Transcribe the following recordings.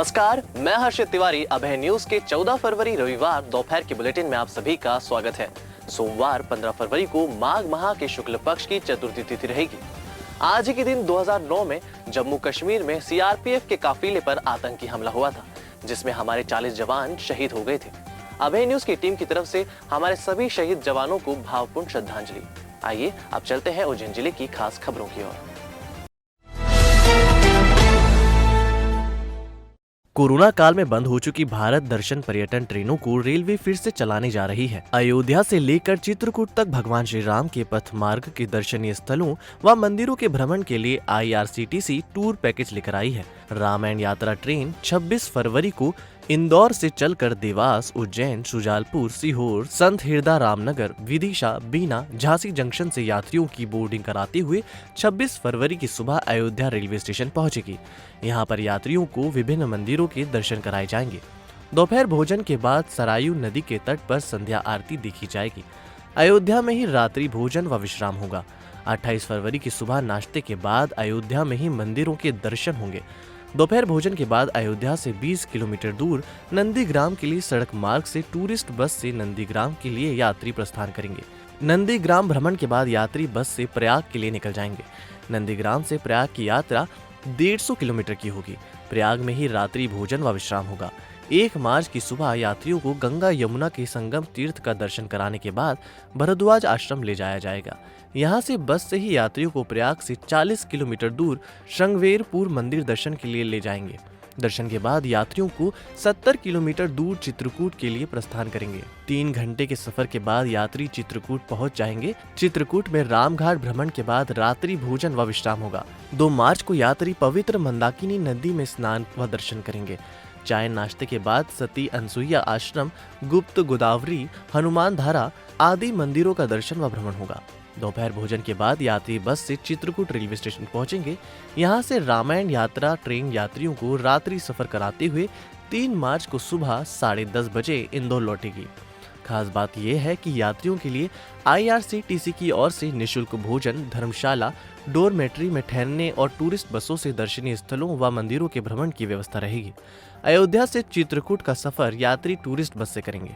नमस्कार, मैं हर्षित तिवारी। अभय न्यूज के 14 फरवरी रविवार दोपहर के बुलेटिन में आप सभी का स्वागत है। सोमवार 15 फरवरी को माघ माह के शुक्ल पक्ष की चतुर्थी तिथि रहेगी। आज ही के दिन 2009 में जम्मू कश्मीर में सीआरपीएफ के काफिले पर आतंकी हमला हुआ था, जिसमें हमारे 40 जवान शहीद हो गए थे। अभय न्यूज की टीम की तरफ से हमारे सभी शहीद जवानों को भावपूर्ण श्रद्धांजलि। आइए अब चलते हैं उज्जैन जिले की खास खबरों की ओर। कोरोना काल में बंद हो चुकी भारत दर्शन पर्यटन ट्रेनों को रेलवे फिर से चलाने जा रही है। अयोध्या से लेकर चित्रकूट तक भगवान श्री राम के पथ मार्ग के दर्शनीय स्थलों व मंदिरों के भ्रमण के लिए IRCTC टूर पैकेज लेकर आई है। रामायण यात्रा ट्रेन 26 फरवरी को इंदौर से चलकर देवास, उज्जैन, शुजालपुर, सीहोर, संत हिरदा रामनगर, विदिशा, बीना, झांसी जंक्शन से यात्रियों की बोर्डिंग कराते हुए 26 फरवरी की सुबह अयोध्या रेलवे स्टेशन पहुंचेगी। यहां पर यात्रियों को विभिन्न मंदिरों के दर्शन कराए जाएंगे। दोपहर भोजन के बाद सरायू नदी के तट पर संध्या आरती देखी जाएगी। अयोध्या में ही रात्रि भोजन व विश्राम होगा। 28 फरवरी की सुबह नाश्ते के बाद अयोध्या में ही मंदिरों के दर्शन होंगे। दोपहर भोजन के बाद अयोध्या से 20 किलोमीटर दूर नंदीग्राम के लिए सड़क मार्ग से टूरिस्ट बस से नंदीग्राम के लिए यात्री प्रस्थान करेंगे। नंदीग्राम भ्रमण के बाद यात्री बस से प्रयाग के लिए निकल जाएंगे। नंदीग्राम से प्रयाग की यात्रा 150 किलोमीटर की होगी। प्रयाग में ही रात्रि भोजन व विश्राम होगा। 1 मार्च की सुबह यात्रियों को गंगा यमुना के संगम तीर्थ का दर्शन कराने के बाद भरद्वाज आश्रम ले जाया जाएगा। यहाँ से बस से ही यात्रियों को प्रयाग से 40 किलोमीटर दूर श्रृंगवेरपुर मंदिर दर्शन के लिए ले जाएंगे। दर्शन के बाद यात्रियों को 70 किलोमीटर दूर चित्रकूट के लिए प्रस्थान करेंगे। 3 घंटे के सफर के बाद यात्री चित्रकूट पहुंच जाएंगे। चित्रकूट में रामघाट भ्रमण के बाद रात्रि भोजन व विश्राम होगा। 2 मार्च को यात्री पवित्र मंदाकिनी नदी में स्नान व दर्शन करेंगे। चाय नाश्ते के बाद सती अनसुईया आश्रम, गुप्त गोदावरी, हनुमान धारा आदि मंदिरों का दर्शन व भ्रमण होगा। दोपहर भोजन के बाद यात्री बस से चित्रकूट रेलवे स्टेशन पहुंचेंगे। यहां से रामायण यात्रा ट्रेन यात्रियों को रात्रि सफर कराते हुए 3 मार्च को सुबह 10:30 बजे इंदौर लौटेगी। खास बात यह है कि यात्रियों के लिए IRCTC की ओर से निःशुल्क भोजन, धर्मशाला, डोरमेट्री में ठहरने और टूरिस्ट बसों से दर्शनीय स्थलों व मंदिरों के भ्रमण की व्यवस्था रहेगी। अयोध्या से चित्रकूट का सफर यात्री टूरिस्ट बस से करेंगे।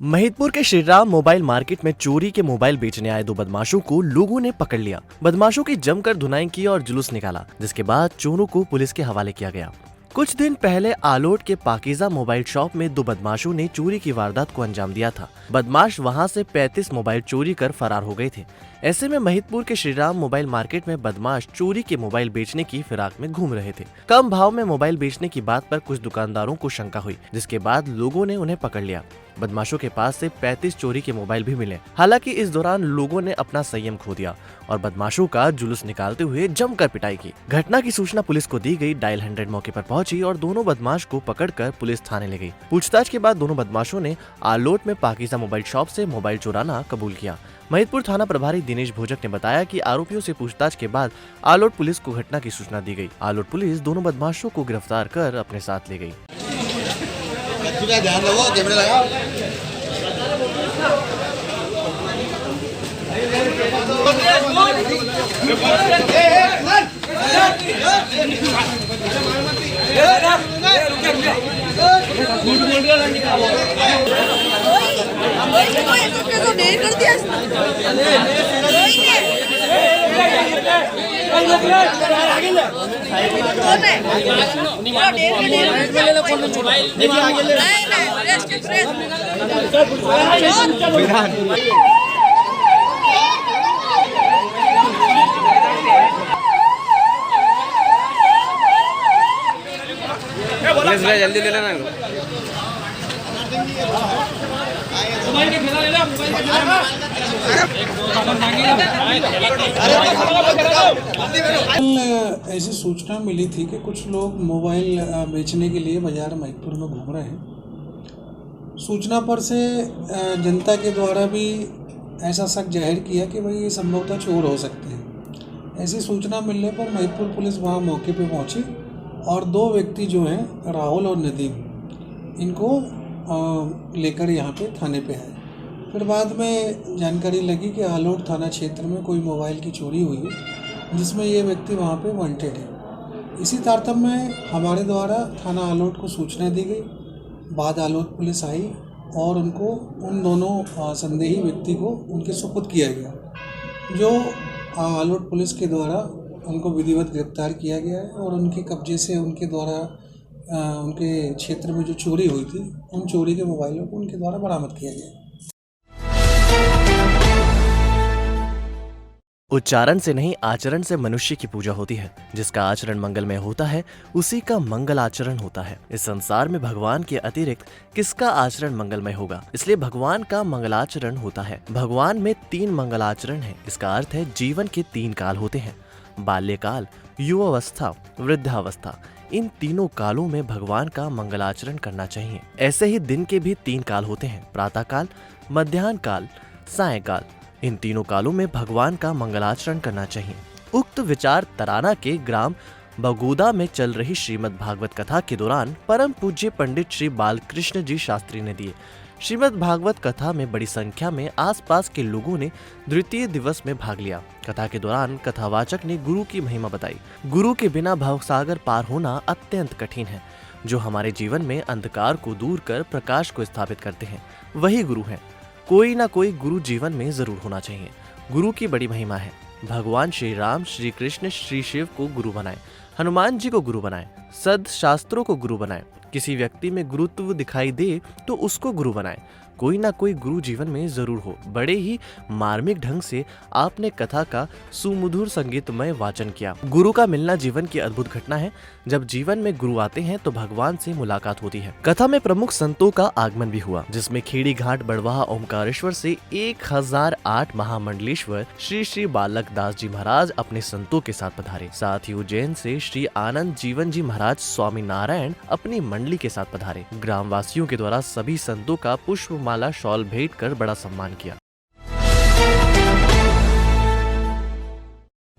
महिदपुर के श्रीराम मोबाइल मार्केट में चोरी के मोबाइल बेचने आए 2 बदमाशों को लोगों ने पकड़ लिया। बदमाशों की जमकर धुनाई की और जुलूस निकाला, जिसके बाद चोरों को पुलिस के हवाले किया गया। कुछ दिन पहले आलोट के पाकीजा मोबाइल शॉप में 2 बदमाशों ने चोरी की वारदात को अंजाम दिया था। बदमाश वहां से 35 मोबाइल चोरी कर फरार हो गए थे। ऐसे में महिदपुर के श्रीराम मोबाइल मार्केट में बदमाश चोरी के मोबाइल बेचने की फिराक में घूम रहे थे। कम भाव में मोबाइल बेचने की बात पर कुछ दुकानदारों को शंका हुई, जिसके बाद लोगों ने उन्हें पकड़ लिया। बदमाशों के पास से 35 चोरी के मोबाइल भी मिले। हालांकि इस दौरान लोगों ने अपना संयम खो दिया और बदमाशों का जुलूस निकालते हुए जमकर पिटाई की। घटना की सूचना पुलिस को दी गई। डायल 100 मौके पर पहुंची और दोनों बदमाश को पकड़कर पुलिस थाने ले गई। पूछताछ के बाद दोनों बदमाशों ने आलोट में पाकीजा मोबाइल शॉप से मोबाइल चुराना कबूल किया। महिदपुर थाना प्रभारी दिनेश भोजक ने बताया कि आरोपियों से पूछताछ के बाद आलोट पुलिस को घटना की सूचना दी गई। आलोट पुलिस दोनों बदमाशों को गिरफ्तार कर अपने साथ ले गई। जल्दी ले लेना। ऐसी सूचना मिली थी कि कुछ लोग मोबाइल बेचने के लिए बाजार महिदपुर में घूम रहे हैं। सूचना पर से जनता के द्वारा भी ऐसा शक जाहिर किया कि भाई ये संभवतः चोर हो सकते हैं। ऐसी सूचना मिलने पर महिदपुर पुलिस वहाँ मौके पर पहुँची और 2 व्यक्ति जो हैं राहुल और नदीम, इनको लेकर यहाँ पे थाने पे आए। फिर बाद में जानकारी लगी कि आलोट थाना क्षेत्र में कोई मोबाइल की चोरी हुई है। जिसमें ये व्यक्ति वहाँ पे वांटेड है। इसी तारतम्य में हमारे द्वारा थाना आलोट को सूचना दी गई। बाद आलोट पुलिस आई और उनको उन दोनों संदेही व्यक्ति को उनके सुपुर्द किया गया, जो आलोट पुलिस के द्वारा उनको विधिवत गिरफ्तार किया गया है और उनके कब्जे से उनके द्वारा उनके क्षेत्र में जो चोरी हुई थी उन चोरी के मोबाइलों को उनके द्वारा बरामद किया गया। उच्चारण से नहीं आचरण से मनुष्य की पूजा होती है। जिसका आचरण मंगलमय होता है उसी का मंगल आचरण होता है। इस संसार में भगवान के अतिरिक्त किसका आचरण मंगलमय होगा, इसलिए भगवान का मंगलाचरण होता है। भगवान में 3 मंगलाचरण है। इसका अर्थ है जीवन के 3 काल होते हैं, बाल्यकाल, युवावस्था, वृद्धावस्था। इन तीनों कालों में भगवान का मंगलाचरण करना चाहिए। ऐसे ही दिन के भी 3 काल होते हैं, प्रातः काल, मध्याह्न काल, सायंकाल। इन तीनों कालों में भगवान का मंगलाचरण करना चाहिए। उक्त विचार तराना के ग्राम बगोदा में चल रही श्रीमद् भागवत कथा के दौरान परम पूज्य पंडित श्री बालकृष्ण जी शास्त्री ने दिए। श्रीमद् भागवत कथा में बड़ी संख्या में आसपास के लोगों ने द्वितीय दिवस में भाग लिया। कथा के दौरान कथावाचक ने गुरु की महिमा बताई। गुरु के बिना भवसागर पार होना अत्यंत कठिन है। जो हमारे जीवन में अंधकार को दूर कर प्रकाश को स्थापित करते हैं वही गुरु हैं। कोई ना कोई गुरु जीवन में जरूर होना चाहिए। गुरु की बड़ी महिमा है। भगवान श्री राम, श्री कृष्ण, श्री शिव को गुरु बनाए, हनुमान जी को गुरु बनाए, सद शास्त्रों को गुरु बनाए। किसी व्यक्ति में गुरुत्व दिखाई दे तो उसको गुरु बनाए। कोई ना कोई गुरु जीवन में जरूर हो। बड़े ही मार्मिक ढंग से आपने कथा का सुमधुर संगीतमय वाचन किया। गुरु का मिलना जीवन की अद्भुत घटना है। जब जीवन में गुरु आते हैं तो भगवान से मुलाकात होती है। कथा में प्रमुख संतों का आगमन भी हुआ, जिसमें खेड़ी घाट बड़वाह ओमकारेश्वर से 1008 महामंडलेश्वर श्री श्री बालक दास जी महाराज अपने संतों के साथ पधारे। साथ ही उज्जैन से श्री आनंद जीवन जी महाराज स्वामी नारायण अपनी मंडली के साथ पधारे। ग्रामवासियों के द्वारा सभी संतों का पुष्पमाला शॉल भेंट कर बड़ा सम्मान किया।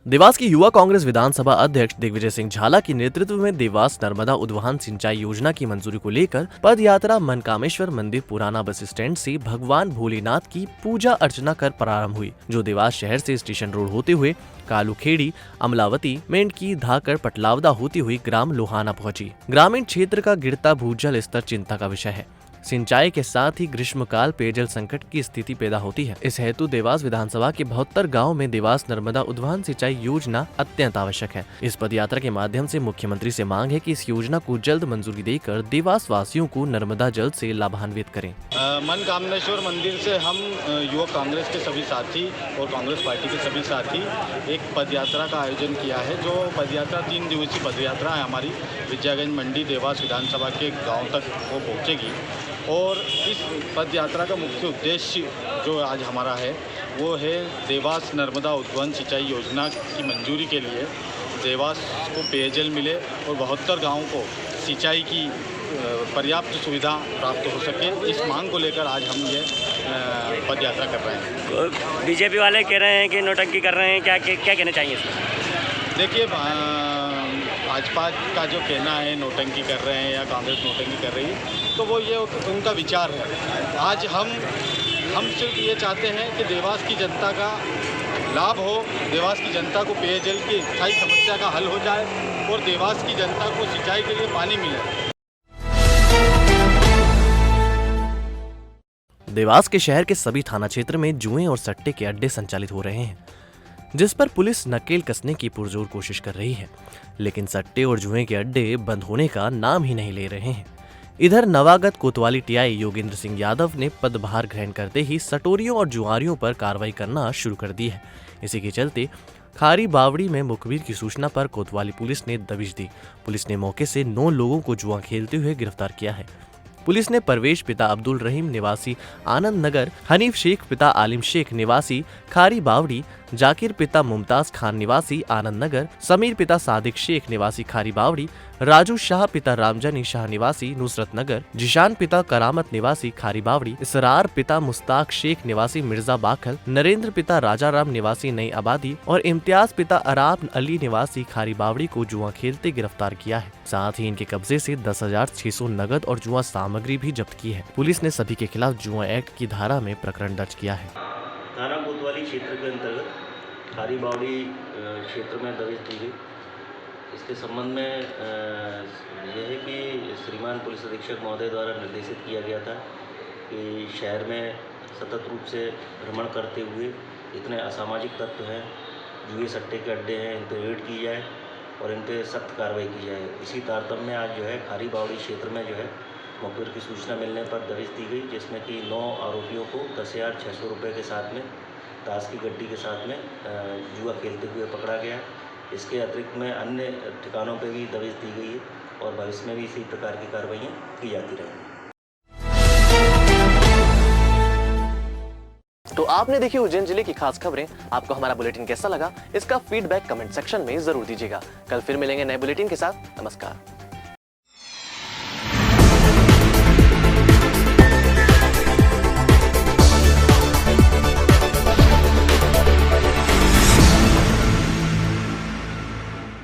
देवास की युवा कांग्रेस विधानसभा अध्यक्ष दिग्विजय सिंह झाला के नेतृत्व में देवास नर्मदा उद्वहन सिंचाई योजना की मंजूरी को लेकर पद यात्रा मनकामेश्वर मंदिर पुराना बस स्टैंड से भगवान भोलेनाथ की पूजा अर्चना कर प्रारंभ हुई, जो देवास शहर से स्टेशन रोड होते हुए कालूखेड़ी, अमलावती, मेंढकी, धाकर, पटलावदा होती हुई ग्राम लोहाना पहुंची। ग्रामीण क्षेत्र का गिरता भूजल स्तर चिंता का विषय है। सिंचाई के साथ ही ग्रीष्मकाल पेयजल संकट की स्थिति पैदा होती है। इस हेतु देवास विधानसभा के 72 गाँव में देवास नर्मदा उद्वहन सिंचाई योजना अत्यंत आवश्यक है। इस पदयात्रा के माध्यम से मुख्यमंत्री से मांग है कि इस योजना को जल्द मंजूरी देकर देवास वासियों को नर्मदा जल से लाभान्वित करें। मनकामेश्वर मंदिर से हम युवा कांग्रेस के सभी साथी और कांग्रेस पार्टी के सभी साथी एक पदयात्रा का आयोजन किया है। जो पदयात्रा 3 दिवसीय पदयात्रा है हमारी विजयगंज मंडी देवास विधानसभा के गाँव तक वो पहुँचेगी। और इस पद यात्रा का मुख्य उद्देश्य जो आज हमारा है वो है देवास नर्मदा उद्वहन सिंचाई योजना की मंजूरी के लिए देवास को पेयजल मिले और 72 गाँवों को सिंचाई की पर्याप्त सुविधा प्राप्त हो सके। इस मांग को लेकर आज हम ये पद यात्रा कर रहे हैं। बीजेपी वाले कह रहे हैं कि नोटंकी कर रहे हैं, क्या कहना चाहिए इसमें? देखिए, भाजपा का जो कहना है नोटंकी कर रहे हैं या कांग्रेस नोटंकी कर रही है, तो वो ये उनका विचार है। आज हम सिर्फ ये चाहते हैं कि देवास की जनता का लाभ हो, देवास की जनता को पेयजल की स्थायी समस्या का हल हो जाए और देवास की जनता को सिंचाई के लिए पानी मिले। देवास के शहर के सभी थाना क्षेत्र में जुए और सट्टे के अड्डे संचालित हो रहे हैं, जिस पर पुलिस नकेल कसने की पुरजोर कोशिश कर रही है, लेकिन सट्टे और जुए के अड्डे बंद होने का नाम ही नहीं ले रहे हैं। इधर नवागत कोतवाली टीआई योगेंद्र सिंह यादव ने पदभार ग्रहण करते ही सटोरियों और जुआरियों पर कार्रवाई करना शुरू कर दी है। इसी के चलते खारी बावड़ी में मुखबिर की सूचना पर कोतवाली पुलिस ने दबिश दी। पुलिस ने मौके से 9 लोगों को जुआ खेलते हुए गिरफ्तार किया है। पुलिस ने परवेश पिता अब्दुल रहीम निवासी आनंद नगर, हनीफ शेख पिता आलिम शेख निवासी खारी बावड़ी, जाकिर पिता मुमताज खान निवासी आनंद नगर, समीर पिता सादिक शेख निवासी खारी बावड़ी, राजू शाह पिता रामजानी शाह निवासी नुसरत नगर, जिशान पिता करामत निवासी खारी बावड़ी, इसरार पिता मुस्ताक शेख निवासी मिर्जा बाखल, नरेंद्र पिता राजा राम निवासी नई आबादी और इम्तियाज पिता अराब अली निवासी खारी बावड़ी को जुआ खेलते गिरफ्तार किया है। साथ ही इनके कब्जे से 10,600 नगद और जुआ सामग्री भी जब्त की है। पुलिस ने सभी के खिलाफ जुआ एक्ट की धारा में प्रकरण दर्ज किया है। थाना कोतवाली क्षेत्र के अंतर्गत खारी बावड़ी क्षेत्र में दबिश दी गई। इसके संबंध में यह है कि श्रीमान पुलिस अधीक्षक महोदय द्वारा निर्देशित किया गया था कि शहर में सतत रूप से भ्रमण करते हुए जितने असामाजिक तत्व हैं, जुए सट्टे के अड्डे हैं, इन पर रेड की जाए और इन पर सख्त कार्रवाई की जाए। इसी तारतम्य में आज जो है खारी बावड़ी क्षेत्र में जो है मुखबिर की सूचना मिलने पर दबिश दी गई, जिसमें कि 9 आरोपियों को 10,600 रुपये के साथ में ताश की गड्डी के साथ में जुआ खेलते हुए पकड़ा गया। इसके अतिरिक्त में अन्य ठिकानों पर भी दबिश दी गई है और भविष्य में भी इसी प्रकार की कार्रवाइयाँ की जाती रहेंगी। तो आपने देखी उज्जैन जिले की खास खबरें। आपको हमारा बुलेटिन कैसा लगा, इसका फीडबैक कमेंट सेक्शन में जरूर दीजिएगा। कल फिर मिलेंगे नए बुलेटिन के साथ। नमस्कार।